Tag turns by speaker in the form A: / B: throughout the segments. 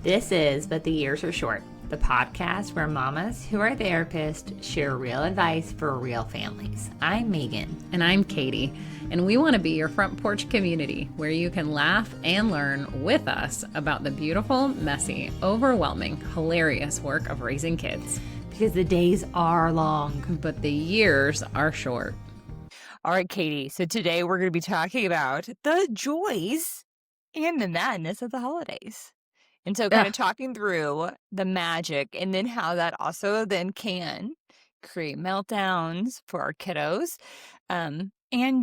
A: This is But the Years Are Short, the podcast where mamas who are therapists share real advice for real families. I'm Meagan.
B: And I'm Katie, and we want to be your front porch community where you can laugh and learn with us about the beautiful, messy, overwhelming, hilarious work of raising kids.
A: Because the days are long,
B: but the years are short.
C: All right, Katie. So today we're going to be talking about the joys and the madness of the holidays. And so kind of talking through the magic and then how that also then can create meltdowns for our kiddos, and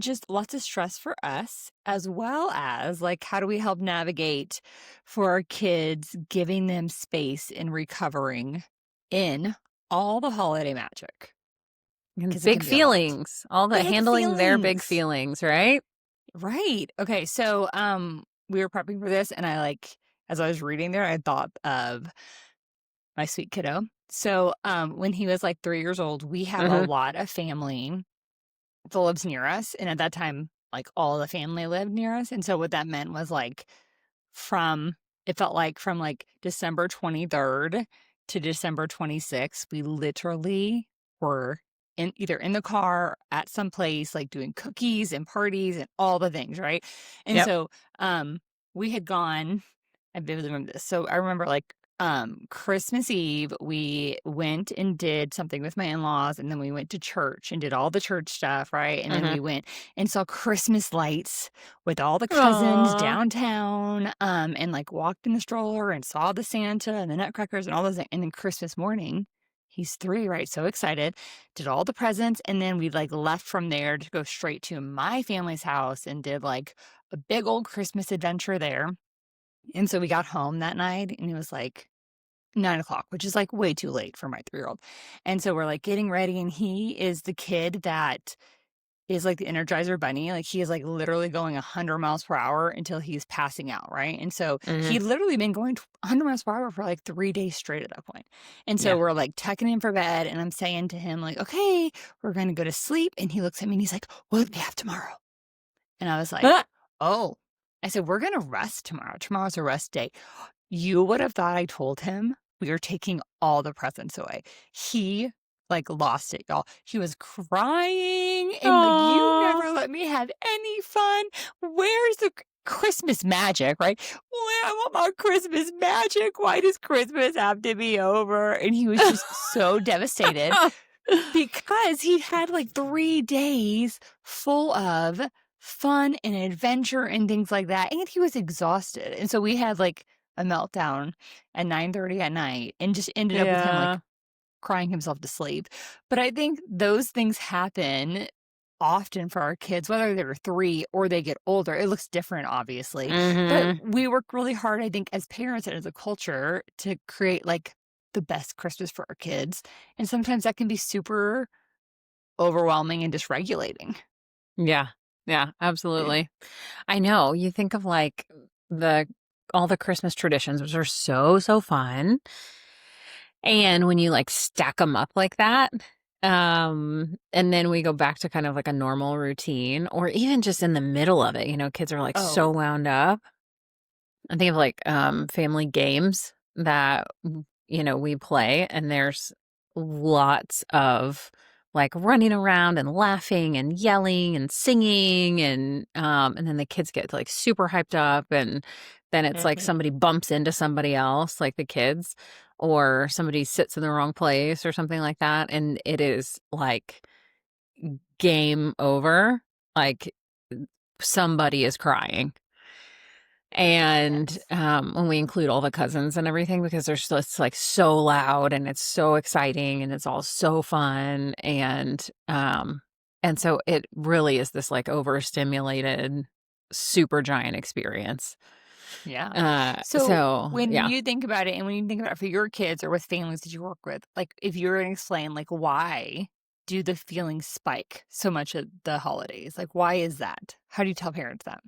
C: just lots of stress for us, as well as like how do we help navigate for our kids, giving them space and recovering in all the holiday magic.
B: Big feelings, all the handling their big feelings, right?
C: Right. Okay. So we were prepping for this, and as I was reading there, I thought of my sweet kiddo. So when he was like 3 years old, we have a lot of family that lives near us. And at that time, like all the family lived near us. And so what that meant was it felt like from like December 23rd to December 26th, we literally were either in the car at some place, like doing cookies and parties and all the things, right? And so we had gone, I vividly remember this. So I remember Christmas Eve, we went and did something with my in-laws, and then we went to church and did all the church stuff, right? And then we went and saw Christmas lights with all the cousins downtown, and like walked in the stroller and saw the Santa and the nutcrackers and all those things. And then Christmas morning, he's 3, right? So excited, did all the presents, and then we left from there to go straight to my family's house and did like a big old Christmas adventure there. And so we got home that night, and it was like 9:00, which is like way too late for my 3-year-old. And so we're like getting ready, and he is the kid that is like the Energizer Bunny. Like he is like literally going 100 miles per hour until he's passing out, right? And so he'd literally been going 100 miles per hour for like 3 days straight at that point. And so we're like tucking him for bed, and I'm saying to him like, okay, we're going to go to sleep. And he looks at me and he's like, what do we have tomorrow? And I was like, oh. I said, we're going to rest tomorrow. Tomorrow's a rest day. You would have thought I told him we were taking all the presents away. He lost it, y'all. He was crying and you never let me have any fun. Where's the Christmas magic, right? Well, I want my Christmas magic. Why does Christmas have to be over? And he was just so devastated because he had 3 days full of fun and adventure and things like that, and he was exhausted. And so we had a meltdown at 9:30 at night and just ended up with him crying himself to sleep. But I think those things happen often for our kids, whether they're 3 or they get older. It looks different, obviously. But we work really hard, I think, as parents and as a culture to create the best Christmas for our kids. And sometimes that can be super overwhelming and dysregulating.
B: Yeah, absolutely. I know. You think of all the Christmas traditions, which are so fun. And when you stack them up like that, and then we go back to kind of a normal routine, or even just in the middle of it, kids are so wound up. I think of family games that, we play, and there's lots of running around and laughing and yelling and singing, and then the kids get super hyped up, and then it's somebody bumps into somebody else, like the kids, or somebody sits in the wrong place or something like that, and it is game over. Somebody is crying. And when we include all the cousins and everything, because it's so loud and it's so exciting and it's all so fun, and so it really is this overstimulated, super giant experience.
C: Yeah. So when you think about it, and when you think about it for your kids or with families that you work with, if you're going to explain why do the feelings spike so much at the holidays? Why is that? How do you tell parents that?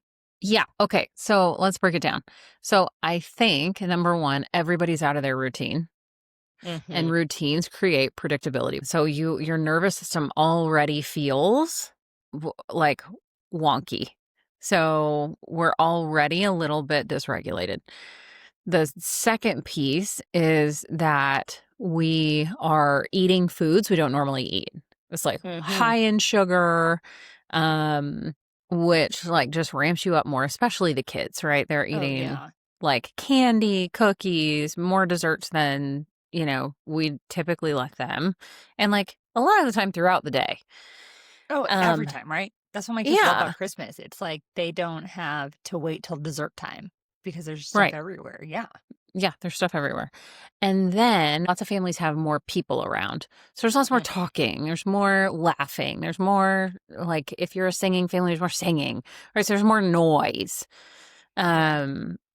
B: Yeah. Okay. So let's break it down. So I think, number one, everybody's out of their routine. And routines create predictability. So your nervous system already feels wonky. So we're already a little bit dysregulated. The second piece is that we are eating foods we don't normally eat. It's like high in sugar, which like just ramps you up more, especially the kids, right? They're
C: Oh,
B: eating
C: yeah.
B: like candy, cookies, more desserts than, we typically let them. And like a lot of the time throughout the day.
C: Oh, every
B: Um,
C: time, right? That's what my kids love
B: yeah,
C: about Christmas. It's like they don't have to wait till dessert time because there's stuff
B: right.
C: everywhere. Yeah.
B: Yeah, there's stuff everywhere. And then lots of families have more people around. So there's lots more
C: Mm.
B: talking, there's more laughing, there's more like if you're a singing family, there's more singing, right? So there's more noise.
C: Yeah.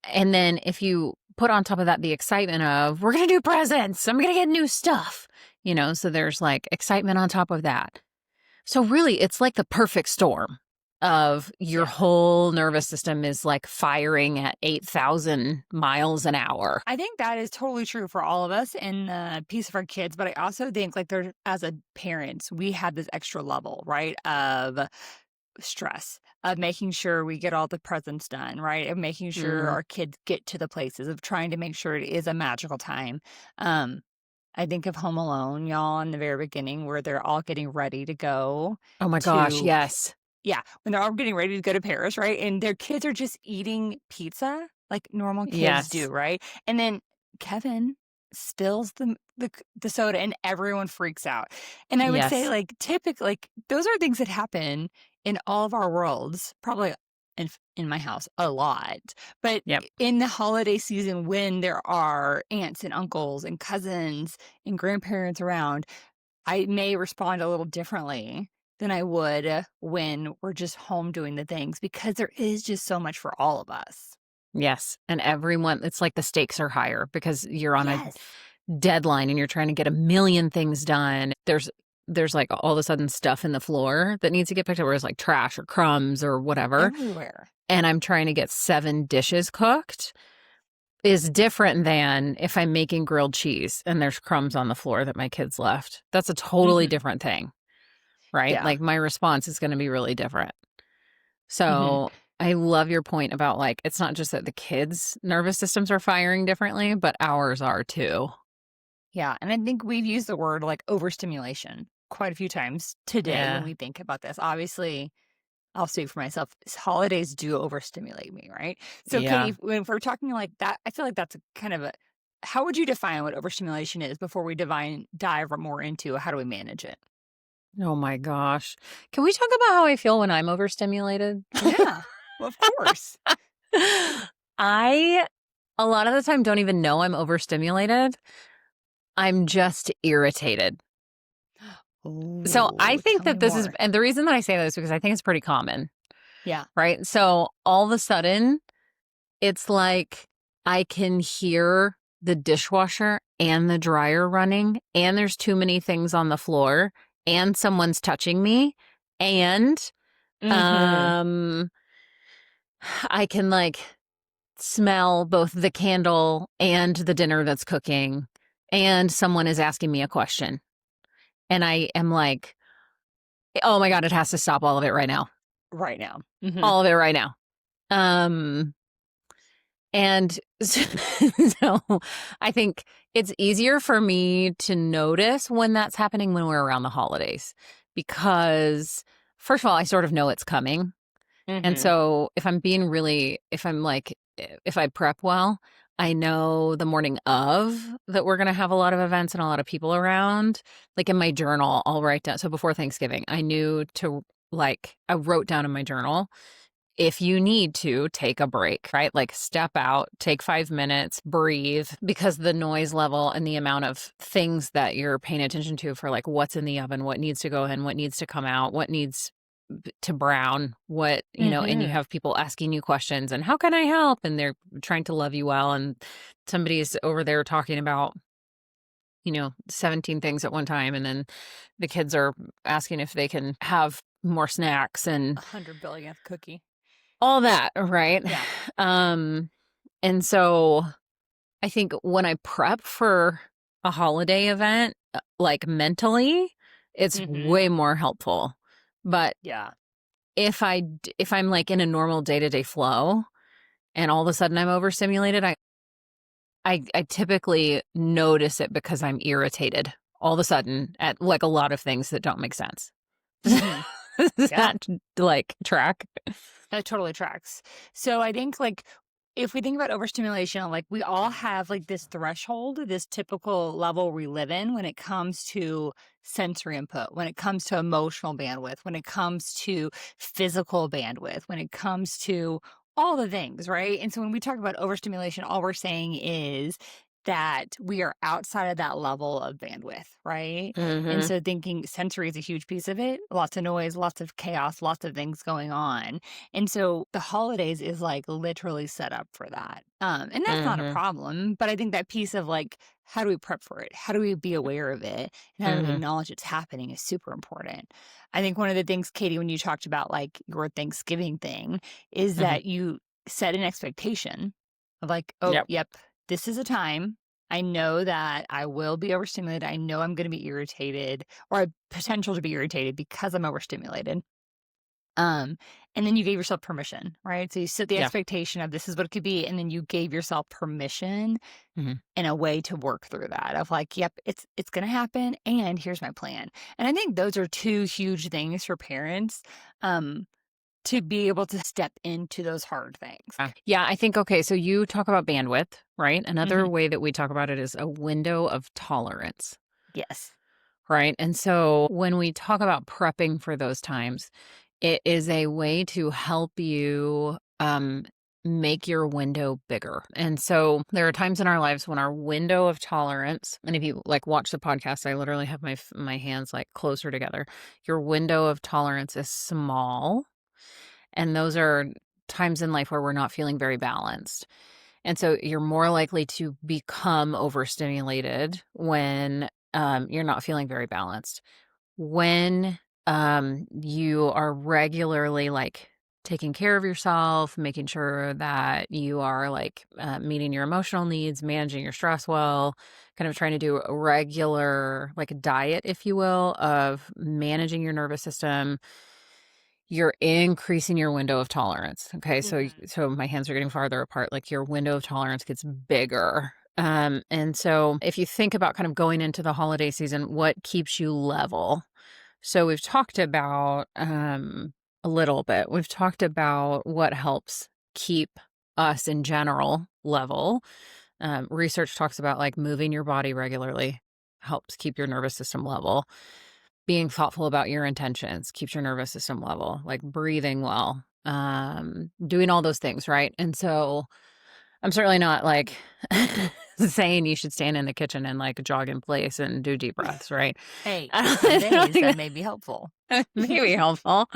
B: And then if you put on top of that the excitement of we're gonna do presents, I'm gonna get new stuff, so there's like excitement on top of that. So really it's like the perfect storm of your
C: Yeah.
B: whole nervous system is like firing at 8,000 miles an hour.
C: I think that is totally true for all of us and a piece of our kids. But I also think like there, as a parents, we have this extra level, right, of stress, of making sure we get all the presents done, right? Of making sure
B: Mhm.
C: our kids get to the places, of trying to make sure it is a magical time. Um, I think of Home Alone, y'all, in the very beginning, where they're all getting ready to go
B: Oh my gosh,
C: to,
B: yes.
C: yeah, when they're all getting ready to go to Paris, right? And their kids are just eating pizza like normal kids do,
B: Yes.
C: right? And then Kevin spills the soda and everyone freaks out. And I would say
B: Yes.
C: like typically like those are things that happen in all of our worlds, probably in my house a lot. But
B: Yep.
C: in the holiday season when there are aunts and uncles and cousins and grandparents around, I may respond a little differently than I would when we're just home doing the things because there is just so much for all of us.
B: Yes. And everyone, it's like the stakes are higher because you're on a
C: Yes.
B: deadline and you're trying to get a million things done. There's like all of a sudden stuff in the floor that needs to get picked up, where it's like trash or crumbs or whatever.
C: Everywhere.
B: And I'm trying to get 7 dishes cooked is different than if I'm making grilled cheese and there's crumbs on the floor that my kids left. That's a totally
C: Mhm.
B: different thing, right?
C: Yeah.
B: Like my response is going to be really different.
C: Mhm.
B: So I love your point about like, it's not just that the kids' nervous systems are firing differently, but ours are too.
C: Yeah, and I think we've used the word, like, overstimulation quite a few times today when
B: Yeah.
C: we think about this. Obviously, I'll speak for myself, holidays do overstimulate me, right? So can
B: Yeah.
C: you when we're talking like that, I feel like that's a kind of a how would you define what overstimulation is before we dive more into how do we manage it?
B: Oh my gosh. Can we talk about how I feel when I'm overstimulated?
C: Yeah. Well, of course.
B: I, a lot of the time, don't even know I'm overstimulated. I'm just irritated. So I
C: Oh,
B: think
C: tell me
B: that this is,
C: more.
B: and the reason that I say that is because I think it's pretty common,
C: Yeah.
B: right? So all of a sudden, it's like I can hear the dishwasher and the dryer running, and there's too many things on the floor, and someone's touching me, and
C: Mhm.
B: um I can like smell both the candle and the dinner that's cooking, and someone is asking me a question. And I am like, oh my God, it has to stop all of it right now.
C: Right now. Mhm.
B: All of it right now. Um, and so I think it's easier for me to notice when that's happening when we're around the holidays because, first of all, I sort of know it's coming. And
C: Mhm.
B: so if I'm like, if I prep well, I know the morning of that we're going to have a lot of events and a lot of people around. Like in my journal, I'll write down. So before Thanksgiving, I knew to like, I wrote down in my journal, if you need to take a break, right? Like step out, take 5 minutes, breathe, because the noise level and the amount of things that you're paying attention to for like what's in the oven, what needs to go in, what needs to come out, what needs to brown, and you
C: Mhm.
B: have people asking you questions and how can I help? And they're trying to love you well. And somebody's over there talking about, 17 things at one time. And then the kids are asking if they can have more snacks and
C: 100 billionth cookie.
B: all that, right?
C: Yeah.
B: Um, and so I think when I prep for a holiday event, like mentally, it's
C: Mhm.
B: way more helpful. But
C: Yeah.
B: if I'm like in a normal day-to-day flow and all of a sudden I'm overstimulated, I typically notice it because I'm irritated all of a sudden at like a lot of things that don't make sense.
C: Mhm.
B: Does
C: Yeah.
B: that like track?
C: That totally tracks. So I think like if we think about overstimulation, like we all have like this threshold, this typical level we live in when it comes to sensory input, when it comes to emotional bandwidth, when it comes to physical bandwidth, when it comes to all the things, right? And so when we talk about overstimulation, all we're saying is that we are outside of that level of bandwidth, right? And
B: Mm-hmm.
C: so thinking sensory is a huge piece of it. Lots of noise, lots of chaos, lots of things going on. And so the holidays is like literally set up for that. And that's not a
B: Mm-hmm.
C: problem, but I think that piece of like, how do we prep for it? How do we be aware of it? And how do we
B: Mm-hmm.
C: acknowledge it's happening is super important. I think one of the things, Katie, when you talked about like your Thanksgiving thing, is
B: Mm-hmm.
C: that you set an expectation of like, oh,
B: Yep.
C: yep, this is a time. I know that I will be overstimulated. I know I'm going to be irritated or a potential to be irritated because I'm overstimulated. Um, and then you gave yourself permission, right? So you set the
B: Yeah.
C: expectation of this is what it could be, and then you gave yourself permission
B: Mm-hmm.
C: and a way to work through that of like, yep, it's gonna happen, and here's my plan. And I think those are two huge things for parents to be able to step into those hard things.
B: Yeah, I think, okay, so you talk about bandwidth, right? Another
C: Hmm.
B: way that we talk about it is a window of tolerance,
C: Yes.
B: right? And so when we talk about prepping for those times, it is a way to help you make your window bigger. And so there are times in our lives when our window of tolerance, and if you like watch the podcast, I literally have my hands like closer together. Your window of tolerance is small, and those are times in life where we're not feeling very balanced. And so you're more likely to become overstimulated when you're not feeling very balanced. When you are regularly like taking care of yourself, making sure that you are like meeting your emotional needs, managing your stress well, kind of trying to do a regular like diet, if you will, of managing your nervous system, you're increasing your window of tolerance. Okay. So
C: Hmm.
B: so my hands are getting farther apart. Like your window of tolerance gets bigger. And so if you think about kind of going into the holiday season, what keeps you level? So we've talked about a little bit. We've talked about what helps keep us in general level. Research talks about like moving your body regularly helps keep your nervous system level. Being thoughtful about your intentions keeps your nervous system level, like breathing well, doing all those things, right? And so I'm certainly not like saying you should stand in the kitchen and like jog in place and do deep breaths, right?
C: Hey, some
B: I don't
C: days
B: think
C: that may be helpful.
B: that may be helpful.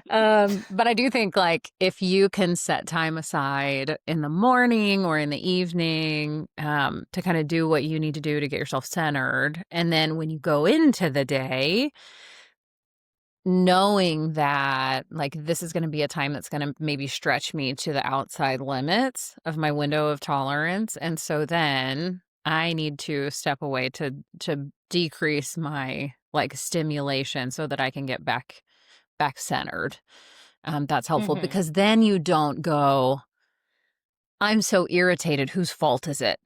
B: But I do think like if you can set time aside in the morning or in the evening to kind of do what you need to do to get yourself centered, and then when you go into the day, knowing that like this is going to be a time that's going to maybe stretch me to the outside limits of my window of tolerance, and so then I need to step away to decrease my like stimulation so that I can get back centered. That's helpful
C: Hmm.
B: because then you don't go, I'm so irritated, whose fault is it?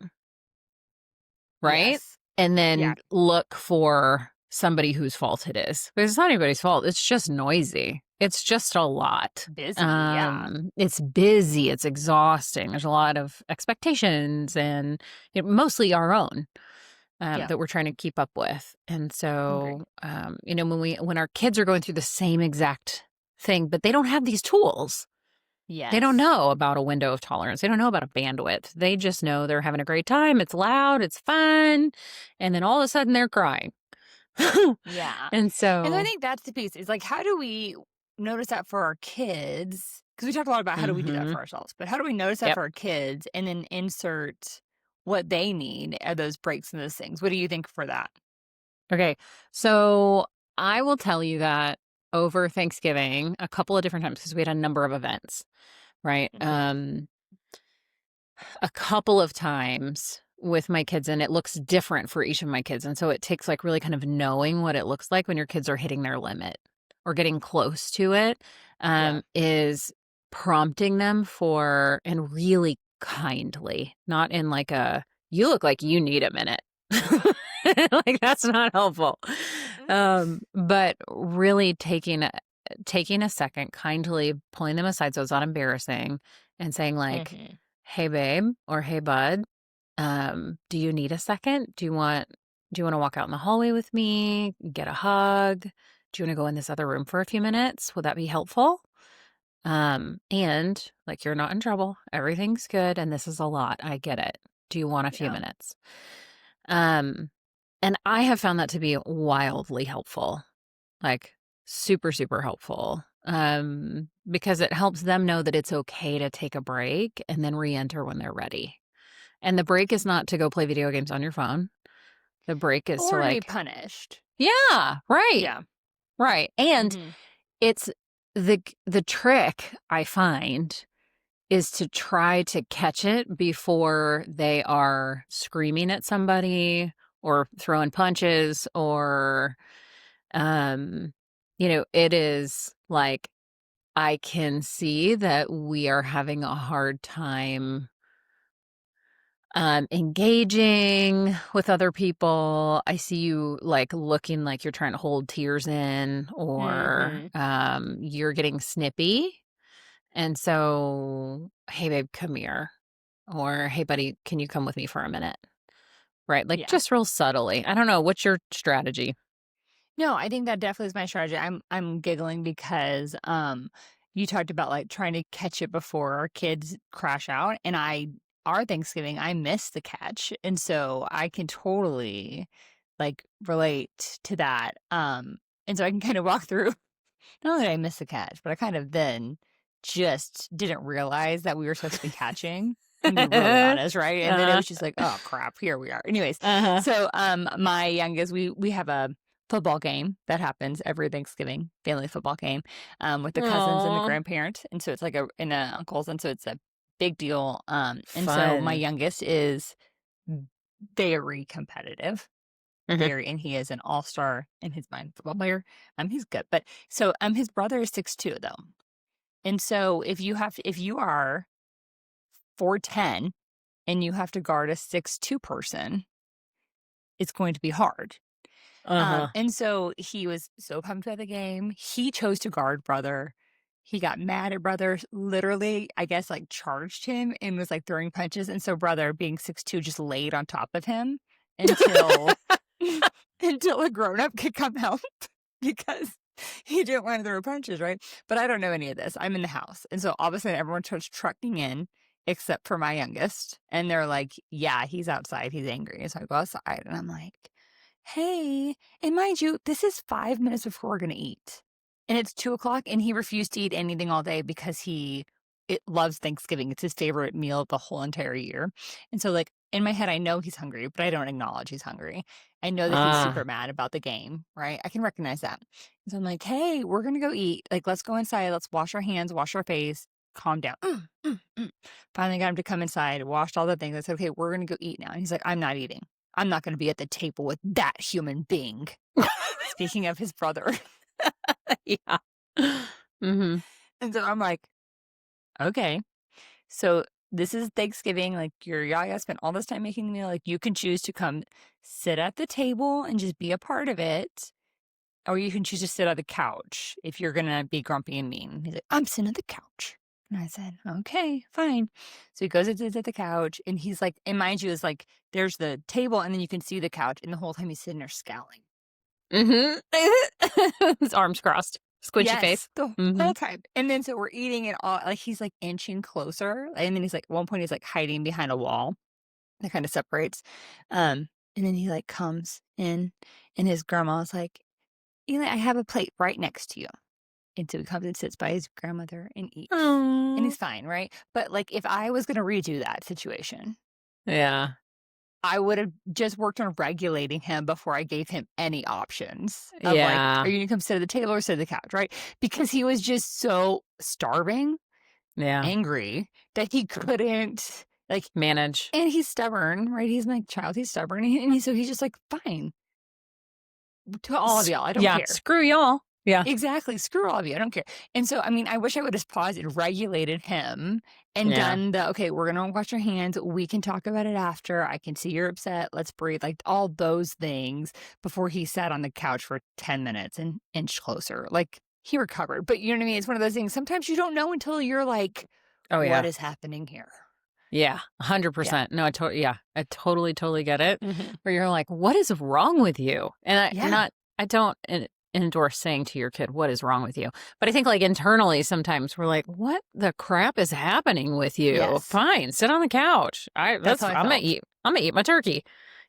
B: Right?
C: Yes.
B: And
C: Yeah.
B: then look for somebody whose fault it is. Because it's not anybody's fault. It's just noisy. It's just a lot.
C: Busy. Yeah.
B: It's busy. It's exhausting. There's a lot of expectations and mostly our own
C: Yeah.
B: that we're trying to keep up with. And
C: Agree.
B: so, when our kids are going through the same exact thing, but they don't have these tools. They don't
C: Yes.
B: know about a window of tolerance. They don't know about a bandwidth. They just know they're having a great time. It's loud, it's fun. And then all of a sudden they're crying.
C: Yeah.
B: And
C: And I
B: so,
C: think that's the piece. Is like, how do we notice that for our kids? Because we talked a lot about how do we do that
B: mhm,
C: for ourselves, but how do we notice that
B: yep.
C: for our kids and then insert what they need at those breaks and those things? What do you think for that?
B: Okay. So I will tell you that over Thanksgiving, a couple of different times, because we had a number of events, right?
C: Hmm.
B: A couple of times with my kids, and it looks different for each of my kids. And so it takes like really kind of knowing what it looks like when your kids are hitting their limit or getting close to it,
C: Yeah.
B: is prompting them for and really kindly, not in like a, you look like you need a minute. Like that's not helpful. But really taking a second, kindly pulling them aside so it's not embarrassing and saying like, hey babe, or hey bud, do you need a second? Do you want to walk out in the hallway with me? Get a hug? Do you want to go in this other room for a few minutes? Would that be helpful? And like, you're not in trouble. Everything's good. And this is a lot. I get it. Do you want a few minutes? And I have found that to be wildly helpful, like super, super helpful. Because it helps them know that it's okay to take a break and then re-enter when they're ready. And the break is not to go play video games on your phone. The break is
C: or
B: to
C: be
B: like,
C: punished.
B: yeah, right.
C: Yeah.
B: Right. And it's the trick I find is to try to catch it before they are screaming at somebody or throwing punches or, it is like, I can see that we are having a hard time engaging with other people. I see you like looking like you're trying to hold tears in or you're getting snippy. And so, hey babe, come here. Or hey buddy, can you come with me for a minute? Right? Like just real subtly. I don't know. What's your strategy?
C: No, I think that definitely is my strategy. I'm giggling because you talked about like trying to catch it before our kids crash out, and our Thanksgiving I missed the catch, and so I can totally like relate to that. And so I can kind of walk through. Not only did I miss the catch, but I kind of then just didn't realize that we were supposed to be catching. I'm being really honest, right? And then it was just like, oh crap, here we are. Anyways, so my youngest, we have a football game that happens every Thanksgiving, family football game, with the cousins and the grandparents, and so it's like and uncles, and so it's a big deal. And so my youngest is very competitive. Very, and he is an all-star in his mind football player. He's good, but so his brother is 6'2" though, and so if you are 4'10" and you have to guard a 6'2" person, it's going to be hard. And so he was so pumped about the game. He chose to guard brother. He got mad at brother, literally, I guess, like charged him and was like throwing punches. And so brother, being 6'2", just laid on top of him until until a grown up could come help because he didn't want to throw punches, right? But I don't know any of this. I'm in the house. And so all of a sudden everyone starts trucking in except for my youngest. And they're like, yeah, he's outside. He's angry. And so I go outside and I'm like, hey, and mind you, this is 5 minutes before we're going to eat. And it's 2:00 and he refused to eat anything all day because it loves Thanksgiving. It's his favorite meal the whole entire year. And so like in my head, I know he's hungry, but I don't acknowledge he's hungry. I know that he's super mad about the game, right? I can recognize that. And so I'm like, hey, we're going to go eat. Like, let's go inside. Let's wash our hands, wash our face, calm down. Finally got him to come inside, washed all the things. I said, okay, we're going to go eat now. And he's like, I'm not eating. I'm not going to be at the table with that human being. Speaking of his brother.
B: Yeah.
C: And so I'm like, okay. So this is Thanksgiving. Like your yaya spent all this time making the meal. Like you can choose to come sit at the table and just be a part of it. Or you can choose to sit on the couch if you're going to be grumpy and mean. He's like, I'm sitting on the couch. And I said, okay, fine. So he goes and sits at the couch and he's like, and mind you, is like, there's the table and then you can see the couch. And the whole time he's sitting there scowling.
B: His arms crossed. Squishy face.
C: The whole time. And then so we're eating and all, like he's like inching closer. And then he's like, at one point he's like hiding behind a wall that kind of separates. And then he like comes in and his grandma's like, Eli, I have a plate right next to you. And so he comes and sits by his grandmother and eats. And he's fine, right? But like if I was going to redo that situation.
B: Yeah.
C: I would have just worked on regulating him before I gave him any options. Of like, are you going to come sit at the table or sit at the couch, right? Because he was just so starving, angry, that he couldn't like
B: manage.
C: And he's stubborn, right? He's my child. He's stubborn. So he's just like, fine. To all of y'all, I don't care.
B: Screw y'all. Yeah.
C: Exactly. Screw all of you. I don't care. And so, I mean, I wish I would have paused and regulated him and
B: Yeah.
C: done the, okay, we're going to wash our hands. We can talk about it after. I can see you're upset. Let's breathe. Like all those things before he sat on the couch for 10 minutes and inch closer. Like he recovered. But you know what I mean? It's one of those things. Sometimes you don't know until you're like,
B: Oh,
C: what
B: yeah.
C: is happening here?
B: Yeah.
C: Yeah.
B: 100%. No, I totally, totally get it.
C: Mm-hmm.
B: Where you're like, what is wrong with you? And
C: Yeah.
B: I don't endorse saying to your kid, what is wrong with you? But I think like internally sometimes we're like, what the crap is happening with you?
C: Yes.
B: Fine. Sit on the couch.
C: That's how I
B: I'm
C: felt.
B: gonna eat my turkey.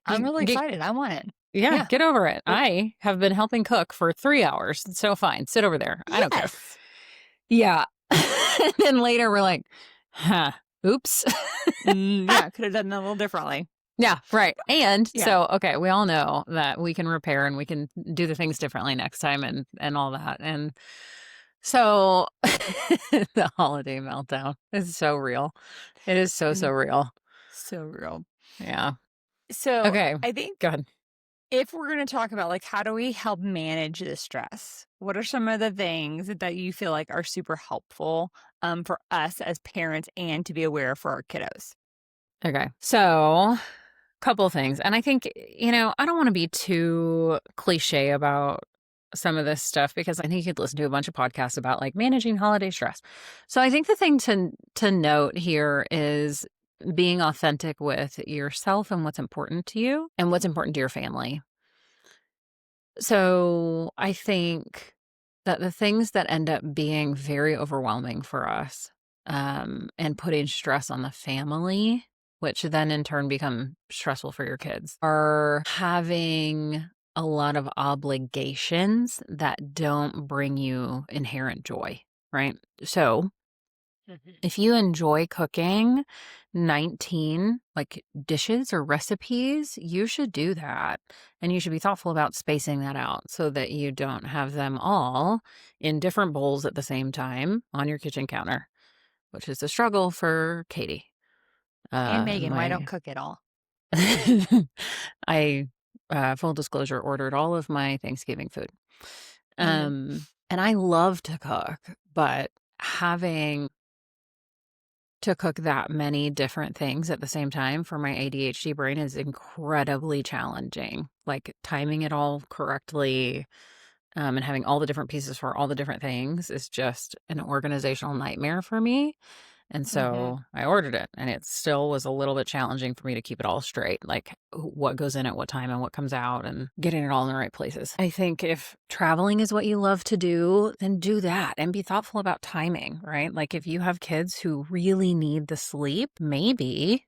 C: I'm really
B: Get,
C: excited. I want it.
B: yeah,
C: Yeah.
B: get over it. I have been helping cook for 3 hours. So fine. Sit over there. I don't care.
C: Yes.
B: Yeah. And then later we're like, huh, oops.
C: Yeah. Could have done that a little differently.
B: Yeah, right. And
C: Yeah.
B: so, okay, we all know that we can repair and we can do the things differently next time and all that. And so the holiday meltdown is so real. It is so real.
C: So real.
B: Yeah.
C: So
B: Okay.
C: I think
B: Go ahead.
C: if we're going to talk about like how do we help manage the stress, what are some of the things that you feel like are super helpful for us as parents and to be aware for our kiddos?
B: Okay. So, couple things. And I think, I don't want to be too cliche about some of this stuff because I think you could listen to a bunch of podcasts about like managing holiday stress. So I think the thing to note here is being authentic with yourself and what's important to you and what's important to your family. So I think that the things that end up being very overwhelming for us, and putting stress on the family, which then in turn become stressful for your kids, are having a lot of obligations that don't bring you inherent joy, right? So if you enjoy cooking 19 like dishes or recipes, you should do that. And you should be thoughtful about spacing that out so that you don't have them all in different bowls at the same time on your kitchen counter, which is a struggle for Katie.
C: And Meagan, why don't
B: My
C: cook at all?
B: I full disclosure ordered all of my Thanksgiving food.
C: Mhm.
B: And I love to cook, but having to cook that many different things at the same time for my ADHD brain is incredibly challenging. Like timing it all correctly, and having all the different pieces for all the different things is just an organizational nightmare for me. And
C: Mhm.
B: so I ordered it, and it still was a little bit challenging for me to keep it all straight, like what goes in at what time and what comes out and getting it all in the right places. I think if traveling is what you love to do, then do that and be thoughtful about timing, right? Like if you have kids who really need the sleep, maybe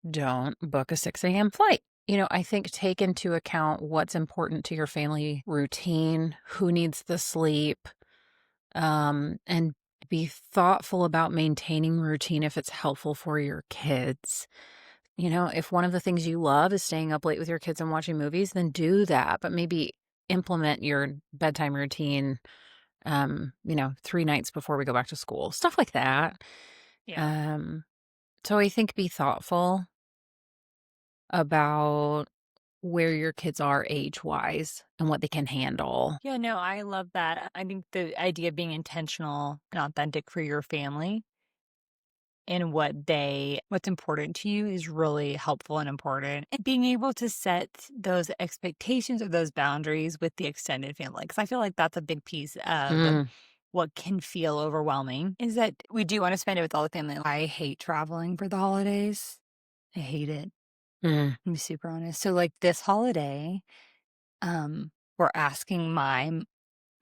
B: don't book a 6 a.m. flight. I think take into account what's important to your family routine, who needs the sleep, and be thoughtful about maintaining routine if it's helpful for your kids. If one of the things you love is staying up late with your kids and watching movies, then do that, but maybe implement your bedtime routine, 3 nights before we go back to school, stuff like that.
C: Yeah.
B: So I think be thoughtful about where your kids are age-wise and what they can handle.
C: Yeah, no, I love that. I think the idea of being intentional and authentic for your family and what's important to you is really helpful and important. And being able to set those expectations or those boundaries with the extended family. Because I feel like that's a big piece of
B: Mm,
C: what can feel overwhelming is that we do want to spend it with all the family. I hate traveling for the holidays. I hate it.
B: mm,
C: I'm super honest. So like this holiday, we're asking my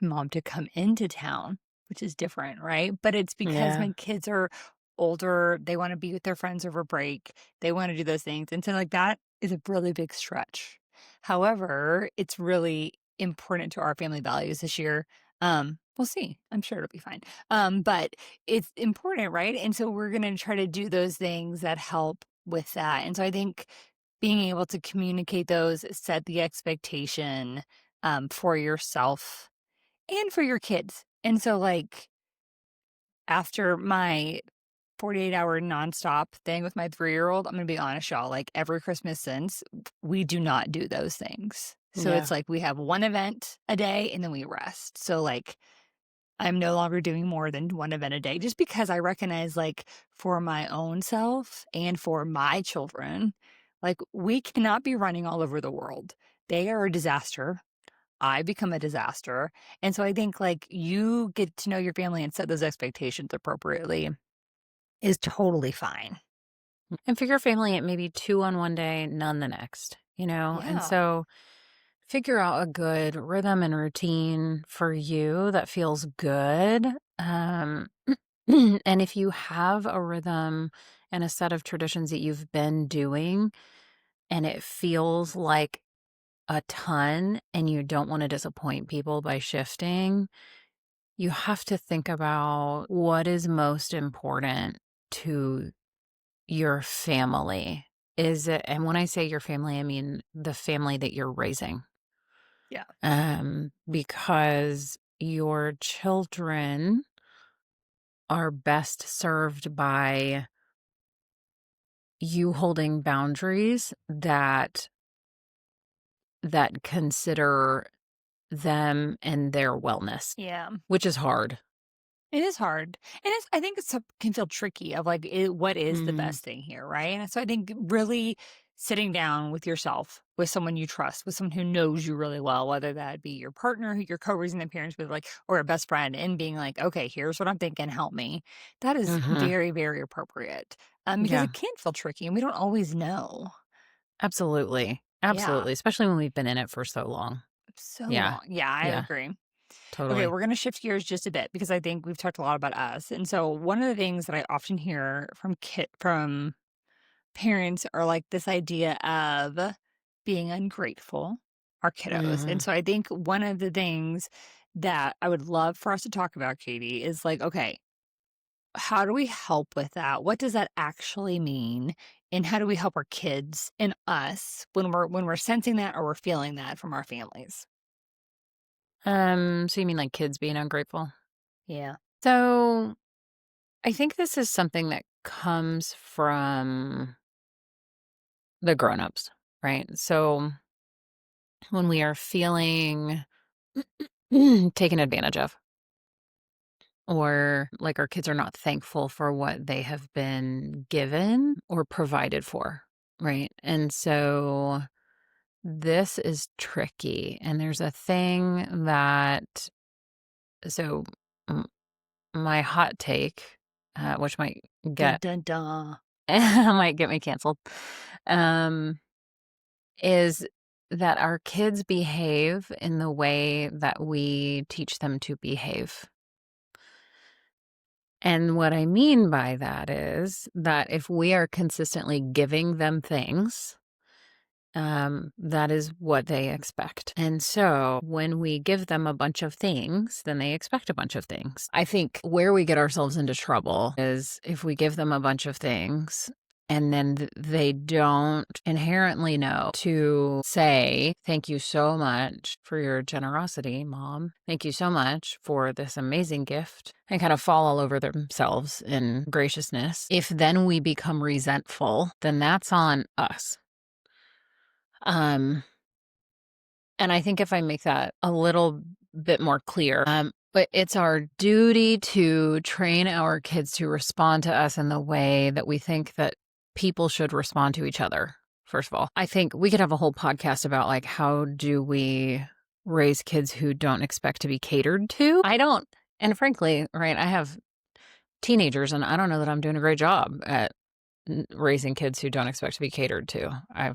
C: mom to come into town, which is different, right? But it's because
B: yeah.
C: my kids are older, they wanna be with their friends over break, they wanna do those things, and so, like, that is a really big stretch. However, it's really important to our family values this year. We'll see. I'm sure it'll be fine. But it's important, right? And so we're gonna try to do those things that help with that, and so I think being able to communicate those, set the expectation, for yourself and for your kids. And so, like, after my 48-hour nonstop thing with my 3-year-old, I'm gonna be honest, y'all, like, every Christmas since, we do not do those things. So
B: Yeah.
C: it's like we have one event a day and then we rest. So like I'm no longer doing more than one event a day just because I recognize, like, for my own self and for my children, like, we cannot be running all over the world. They are a disaster. I become a disaster. And so I think, like, you get to know your family and set those expectations appropriately is totally fine.
B: And for your family, it may be 2 on one day, none the next, you know? And
C: Yeah.
B: so figure out a good rhythm and routine for you that feels good. Um, and if you have a rhythm and a set of traditions that you've been doing and it feels like a ton and you don't want to disappoint people by shifting, you have to think about what is most important to your family. Is it, and when I say your family, I mean the family that you're raising.
C: Yeah.
B: Because your children are best served by you holding boundaries that consider them and their wellness,
C: Yeah.
B: which is hard.
C: It is hard. And I think it's can feel tricky of like, what is the
B: Mhm.
C: best thing here, right? And so I think really sitting down with yourself, with someone you trust, with someone who knows you really well, whether that be your partner, who you're co-raising the parents with, like, or a best friend, and being like, okay, here's what I'm thinking, help me. That is
B: Mhm.
C: very, very appropriate. Because
B: Yeah,
C: it can feel tricky and we don't always know.
B: absolutely.
C: Yeah.
B: Absolutely, especially when we've been in it for so long.
C: So
B: Yeah.
C: long. Yeah, I
B: Yeah,
C: agree. Okay,
B: totally.
C: we're going to shift gears just a bit because I think we've talked a lot about us. And so one of the things that I often hear from parents are like this idea of being ungrateful, our kiddos. And
B: Mhm.
C: so I think one of the things that I would love for us to talk about, Katie, is like, okay, how do we help with that? What does that actually mean? And how do we help our kids and us when we're sensing that or we're feeling that from our families?
B: So you mean like kids being ungrateful?
C: Yeah.
B: So I think this is something that comes from the grown-ups, right? So when we are feeling taken advantage of, or like our kids are not thankful for what they have been given or provided for, right? And so this is tricky. And there's a thing that, so m- my hot take, which might
C: Dun
B: get
C: dun dun.
B: might get me canceled, um, is that our kids behave in the way that we teach them to behave. And what I mean by that is that if we are consistently giving them things, that is what they expect. And so when we give them a bunch of things, then they expect a bunch of things. I think where we get ourselves into trouble is if we give them a bunch of things and then they don't inherently know to say, thank you so much for your generosity, mom. Thank you so much for this amazing gift, and kind of fall all over themselves in graciousness. If then we become resentful, then that's on us. Um, and I think if I make that a little bit more clear, but it's our duty to train our kids to respond to us in the way that we think that people should respond to each other. First of all, I think we could have a whole podcast about like how do we raise kids who don't expect to be catered to. I don't, and frankly, right, I have teenagers and I don't know that I'm doing a great job at raising kids who don't expect to be catered to. I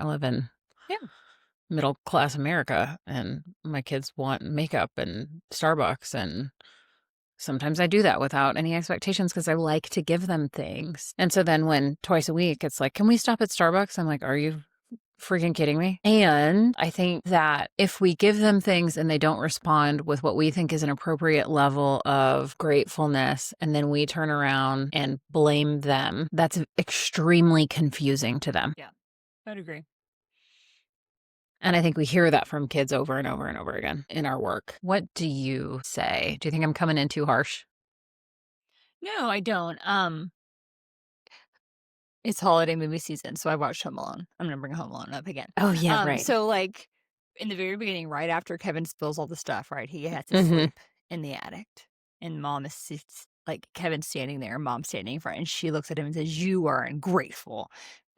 B: live in
C: Yeah.
B: middle class America and my kids want makeup and Starbucks, and sometimes I do that without any expectations because I like to give them things. And so then when twice a week it's like, can we stop at Starbucks? I'm like, are you freaking kidding me? And I think that if we give them things and they don't respond with what we think is an appropriate level of gratefulness, and then we turn around and blame them, that's extremely confusing to them.
C: Yeah. I'd agree.
B: And I think we hear that from kids over and over and over again in our work. What do you say? Do you think I'm coming in too harsh?
C: No, I don't. It's holiday movie season, so I watched Home Alone. I'm gonna bring Home Alone up again.
B: Oh, yeah, right.
C: So like in the very beginning, right after Kevin spills all the stuff, right? He has to
B: Mhm.
C: sleep in the attic. And mom is like Kevin's standing there, mom's standing in front, and she looks at him and says, "You are ungrateful."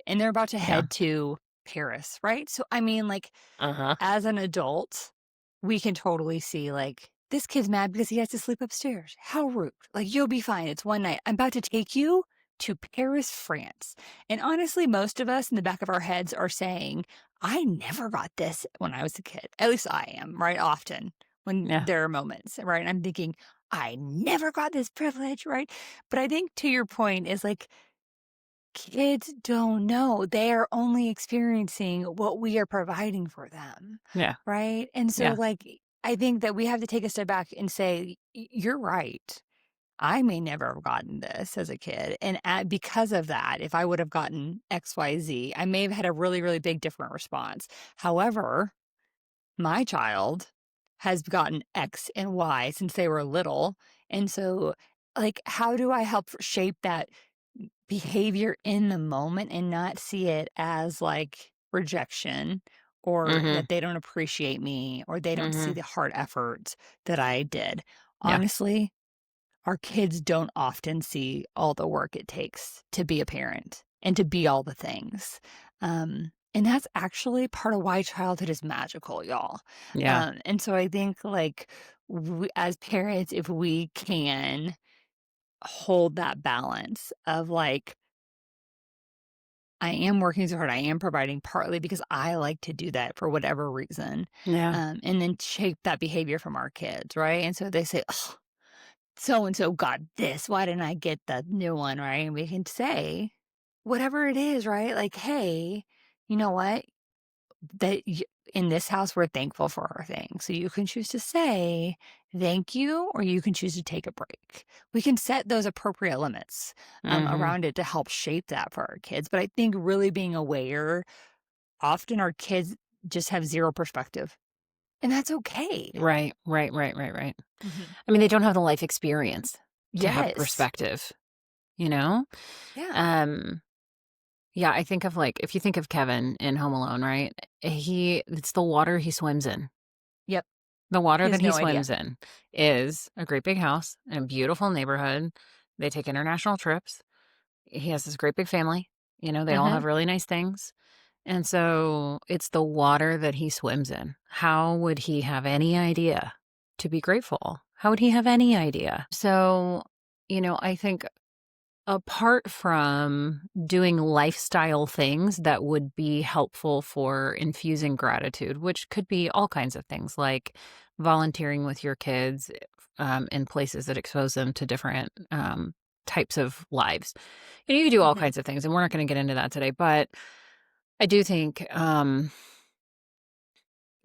C: And they're about to
B: Yeah.
C: head to Paris, right? So I mean, like,
B: Uh-huh.
C: as an adult, we can totally see, like, this kid's mad because he has to sleep upstairs. How rude. Like, you'll be fine. It's one night. I'm about to take you to Paris, France. And honestly, most of us in the back of our heads are saying, I never got this when I was a kid. At least I am, right? Often when
B: Yeah.
C: there are moments, right? And I'm thinking, I never got this privilege, right? But I think to your point is like, kids don't know. They are only experiencing what we are providing for them,
B: Yeah.
C: right? And so,
B: Yeah.
C: like, I think that we have to take a step back and say, You're right. I may never have gotten this as a kid. And because of that, if I would have gotten XYZ, I may have had a really, really big different response. However, my child has gotten X and Y since they were little. And so, like, how do I help shape that behavior in the moment and not see it as like rejection or
B: Mhm.
C: that they don't appreciate me or they don't see
B: Mhm.
C: the hard effort that I did?
B: Yeah.
C: Honestly, our kids don't often see all the work it takes to be a parent and to be all the things. And that's actually part of why childhood is magical, y'all.
B: Yeah.
C: And so I think, like, as parents, if we can hold that balance of like, I am working so hard, I am providing partly because I like to do that for whatever reason,
B: Yeah.
C: and then shape that behavior from our kids, right? And so they say, so and so got this. Why didn't I get the new one? Right. And we can say whatever it is, right? Like, hey, you know what? That in this house, we're thankful for our things. So you can choose to say thank you, or you can choose to take a break. We can set those appropriate limits
B: Mhm.
C: around it to help shape that for our kids. But I think really being aware, often our kids just have zero perspective, and that's okay.
B: Right. Right. Right. Right. Right.
C: Hmm.
B: I mean, they don't have the life experience to have
C: Yes.
B: perspective, you know?
C: Yeah.
B: Um, yeah, I think of like if you think of Kevin in Home Alone, right? It's the water he swims in.
C: Yep.
B: The
C: He
B: water
C: has
B: that he
C: no idea.
B: swims in is a great big house in a beautiful neighborhood. They take international trips. He has this great big family. You know, they all
C: Uh-huh.
B: have really nice things. And so it's the water that he swims in. How would he have any idea to be grateful? How would he have any idea? So, I think apart from doing lifestyle things that would be helpful for infusing gratitude, which could be all kinds of things like volunteering with your kids in places that expose them to different types of lives. You can do all
C: Hmm.
B: kinds of things, and we're not going to get into that today, but I do think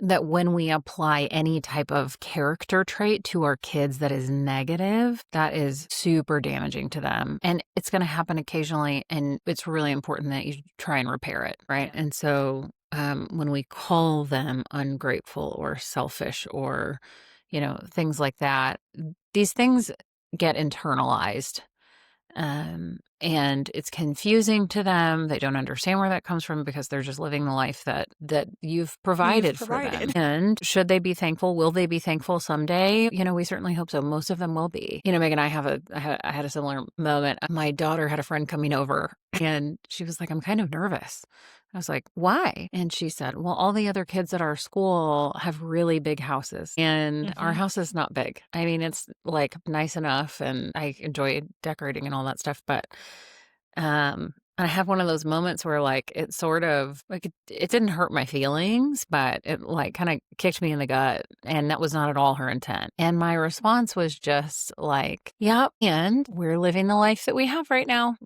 B: that when we apply any type of character trait to our kids that is negative, that is super damaging to them. And it's going to happen occasionally. And it's really important that you try and repair it. Right.
C: Yeah.
B: And so when we call them ungrateful or selfish or, things like that, these things get internalized, and it's confusing to them. They don't understand where that comes from because they're just living the life that you've
C: You've
B: provided for them.
C: provided.
B: And should they be thankful? Will they be thankful someday? We certainly hope so. Most of them will be. Megan, I had a similar moment. My daughter had a friend coming over and she was like, I'm kind of nervous. I was like, why? And she said, well, all the other kids at our school have really big houses and our
C: Hmm.
B: house is not big. I mean, it's like nice enough and I enjoy decorating and all that stuff. But I have one of those moments where like it sort of like it didn't hurt my feelings, but it like kind of kicked me in the gut. And that was not at all her intent. And my response was just like, yep. And we're living the life that we have right now,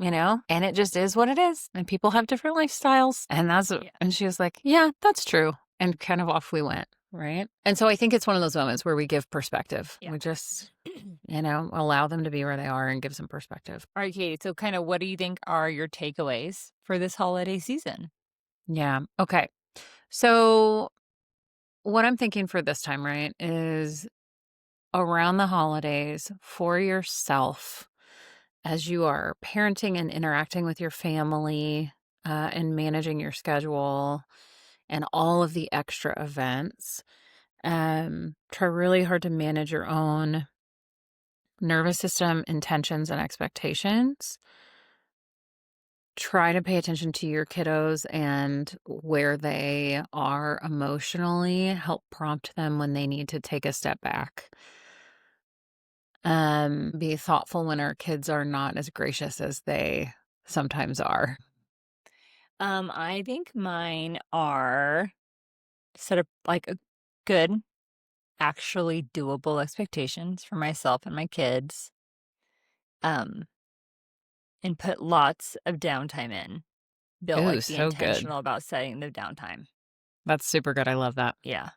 B: and it just is what it is. And people have different lifestyles. And
C: Yeah.
B: and she was like, yeah, that's true. And kind of off we went. Right. And so I think it's one of those moments where we give perspective.
C: Yeah.
B: We just, allow them to be where they are and give some perspective.
C: All right, Katie. So, kind of, what do you think are your takeaways for this holiday season?
B: Yeah. Okay. So, what I'm thinking for this time, right, is around the holidays for yourself as you are parenting and interacting with your family and managing your schedule and all of the extra events. Try really hard to manage your own nervous system, intentions, and expectations. Try to pay attention to your kiddos and where they are emotionally. Help prompt them when they need to take a step back. Be thoughtful when our kids are not as gracious as they sometimes are.
C: I think mine are set up like a good, actually doable expectations for myself and my kids. And put lots of downtime in. Be
B: Ooh,
C: be
B: so good.
C: intentional about setting the downtime.
B: That's super good. I love that.
C: Yeah.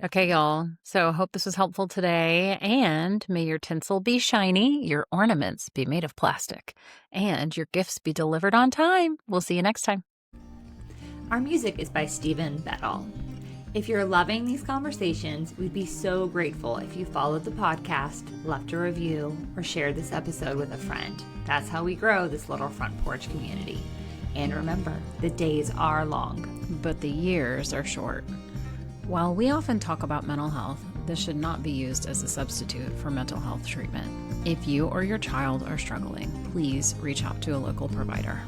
B: Okay, y'all. So hope this was helpful today. And may your tinsel be shiny, your ornaments be made of plastic, and your gifts be delivered on time. We'll see you next time.
A: Our music is by Stephen Bedall. If you're loving these conversations, we'd be so grateful if you followed the podcast, left a review, or shared this episode with a friend. That's how we grow this little front porch community. And remember, the days are long,
B: but the years are short. While we often talk about mental health, this should not be used as a substitute for mental health treatment. If you or your child are struggling, please reach out to a local provider.